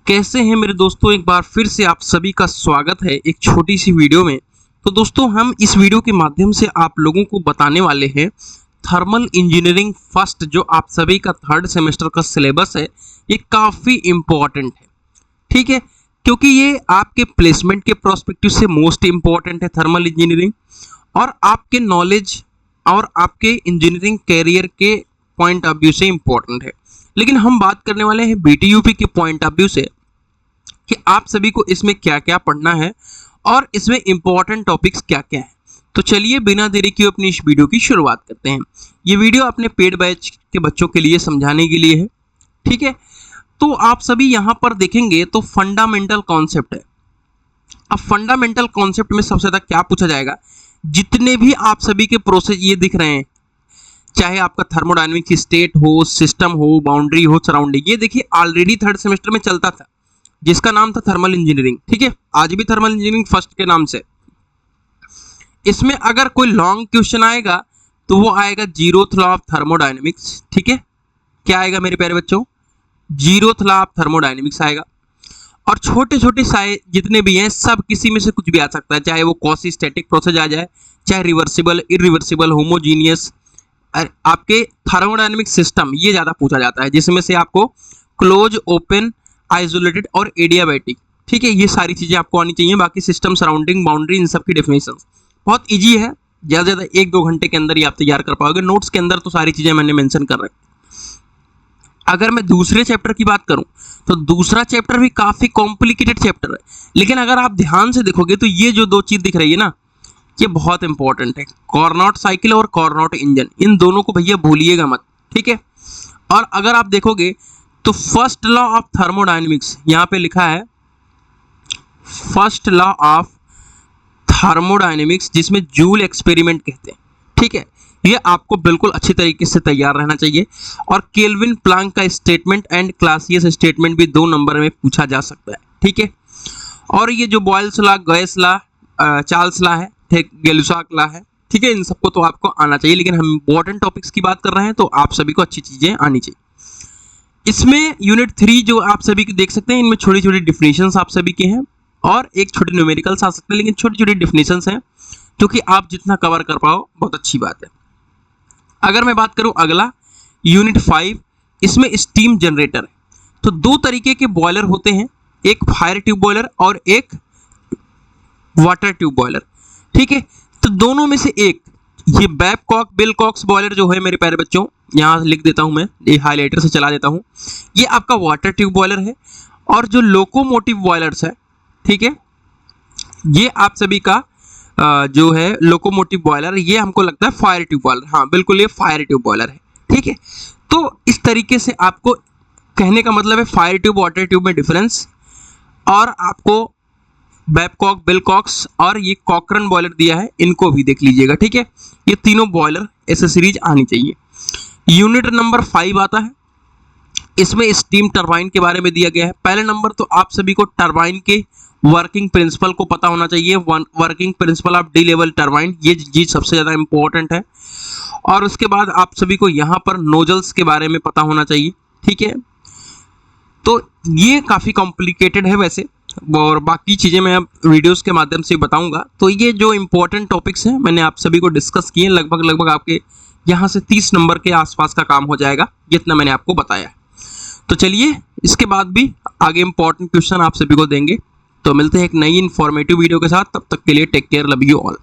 कैसे हैं मेरे दोस्तों। एक बार फिर से आप सभी का स्वागत है एक छोटी सी वीडियो में। तो दोस्तों हम इस वीडियो के माध्यम से आप लोगों को बताने वाले हैं थर्मल इंजीनियरिंग फर्स्ट जो आप सभी का थर्ड सेमेस्टर का सिलेबस है, ये काफ़ी इम्पोर्टेंट है। ठीक है, क्योंकि ये आपके प्लेसमेंट के प्रोस्पेक्टिव से मोस्ट इम्पॉर्टेंट है थर्मल इंजीनियरिंग, और आपके नॉलेज और आपके इंजीनियरिंग कैरियर के पॉइंट ऑफ व्यू से इम्पोर्टेंट है। लेकिन हम बात करने वाले हैं बीटीयूपी के पॉइंट ऑफ व्यू से कि आप सभी को इसमें क्या क्या पढ़ना है और इसमें इम्पोर्टेंट टॉपिक्स क्या क्या हैं। तो चलिए बिना देरी किए अपनी इस वीडियो की शुरुआत करते हैं। ये वीडियो अपने पेड बैच के बच्चों के लिए समझाने के लिए है। ठीक है, तो आप सभी यहाँ पर देखेंगे तो फंडामेंटल कॉन्सेप्ट है। अब फंडामेंटल कॉन्सेप्ट में सबसे ज़्यादा क्या पूछा जाएगा, जितने भी आप सभी के प्रोसेस ये दिख रहे हैं, चाहे आपका थर्मोडायनेमिक्स स्टेट हो, सिस्टम हो, बाउंड्री हो, सराउंडिंग, ये देखिए ऑलरेडी थर्ड सेमेस्टर में चलता था जिसका नाम था थर्मल इंजीनियरिंग। ठीक है, आज भी थर्मल इंजीनियरिंग फर्स्ट के नाम से। इसमें अगर कोई लॉन्ग क्वेश्चन आएगा तो वो आएगा जीरोथ लॉ ऑफ थर्मोडायनेमिक्स। ठीक है, क्या आएगा मेरे प्यारे बच्चों, जीरोथ लॉ ऑफ थर्मोडायनेमिक्स आएगा। और छोटे छोटे साइज जितने भी हैं सब किसी में से कुछ भी आ सकता है, चाहे वो क्वासी स्टैटिक प्रोसेस आ जाए, चाहे रिवर्सिबल, इरिवर्सिबल, होमोजीनियस, आपके थर्मोडायनेमिक सिस्टम, ये ज़्यादा पूछा जाता है जिसमें से आपको क्लोज, ओपन, आइसोलेटेड और एडियाबैटिक, ठीक है, ये सारी चीज़ें आपको आनी चाहिए। बाकी सिस्टम, सराउंडिंग, बाउंड्री, इन सब की डेफिनेशन बहुत इजी है, ज़्यादा से ज़्यादा 1-2 घंटे के अंदर ही आप तैयार कर पाओगे। नोट्स के अंदर तो सारी चीज़ें मैंने मेंशन कर रखी। अगर मैं दूसरे चैप्टर की बात करूं तो दूसरा चैप्टर भी काफ़ी कॉम्प्लिकेटेड चैप्टर है, लेकिन अगर आप ध्यान से देखोगे तो ये जो दो चीज़ दिख रही है ना, ये बहुत इंपॉर्टेंट है। कॉर्नॉट साइकिल और कॉर्नॉट इंजन, इन दोनों को भैया भूलिएगा मत। ठीक है, और अगर आप देखोगे तो फर्स्ट लॉ ऑफ थर्मोडायनेमिक्स यहाँ पे लिखा है, फर्स्ट लॉ ऑफ थर्मोडायनेमिक्स, जिसमें जूल एक्सपेरिमेंट कहते हैं। ठीक है, ये आपको बिल्कुल अच्छी तरीके से तैयार रहना चाहिए। और केल्विन प्लांक का स्टेटमेंट एंड क्लासियस स्टेटमेंट भी 2 नंबर में पूछा जा सकता है। ठीक है, और ये जो Boyle's law, gas law, Charles law है, गै-लुसाक लॉ है, ठीक है, इन सबको तो आपको आना चाहिए। लेकिन हम इंपॉर्टेंट टॉपिक्स की बात कर रहे हैं तो आप सभी को अच्छी चीज़ें आनी चाहिए। इसमें यूनिट 3 जो आप सभी देख सकते हैं, इनमें छोटी छोटी डिफिनेशंस आप सभी के हैं और एक छोटे न्यूमेरिकल्स आ सकते हैं, लेकिन छोटी छोटी डिफिनेशंस हैं, क्योंकि आप जितना कवर कर पाओ बहुत अच्छी बात है। अगर मैं बात करूं अगला यूनिट 5, इसमें स्टीम जनरेटर है। तो 2 तरीके के बॉयलर होते हैं, एक फायर ट्यूब बॉयलर और एक वाटर ट्यूब बॉयलर। ठीक है, तो दोनों में से एक, ये बैबकॉक विल्कॉक्स बॉयलर जो है मेरे प्यारे बच्चों, यहाँ लिख देता हूँ मैं, ये हाईलाइटर से चला देता हूँ, ये आपका वाटर ट्यूब बॉयलर है। और जो लोकोमोटिव बॉयलर्स है, ठीक है, ये आप सभी का जो है लोकोमोटिव बॉयलर, ये हमको लगता है फायर ट्यूब बॉयलर। हाँ बिल्कुल, ये फायर ट्यूब बॉयलर है। ठीक है, तो इस तरीके से आपको कहने का मतलब है फायर ट्यूब वाटर ट्यूब में डिफरेंस, और आपको बैबकॉक, विल्कॉक्स और ये कॉकरन बॉयलर दिया है, इनको भी देख लीजिएगा। ठीक है, ये तीनों बॉयलर एसेसरीज आनी चाहिए। यूनिट नंबर 5 आता है, इसमें स्टीम टरबाइन के बारे में दिया गया है। पहले नंबर तो आप सभी को टरबाइन के वर्किंग प्रिंसिपल को पता होना चाहिए, working principle of D level turbine, ये चीज सबसे ज़्यादा इंपॉर्टेंट है। और उसके बाद आप सभी को यहाँ पर नोजल्स के बारे में पता होना चाहिए। ठीक है, तो ये काफ़ी कॉम्प्लिकेटेड है वैसे, और बाकी चीज़ें मैं अब वीडियोस के माध्यम से बताऊंगा। तो ये जो इंपॉर्टेंट टॉपिक्स हैं मैंने आप सभी को डिस्कस किए, लगभग आपके यहाँ से 30 नंबर के आसपास का काम हो जाएगा, जितना मैंने आपको बताया। तो चलिए इसके बाद भी आगे इंपॉर्टेंट क्वेश्चन आप सभी को देंगे। तो मिलते हैं एक नई इन्फॉर्मेटिव वीडियो के साथ, तब तक के लिए take care, love you all.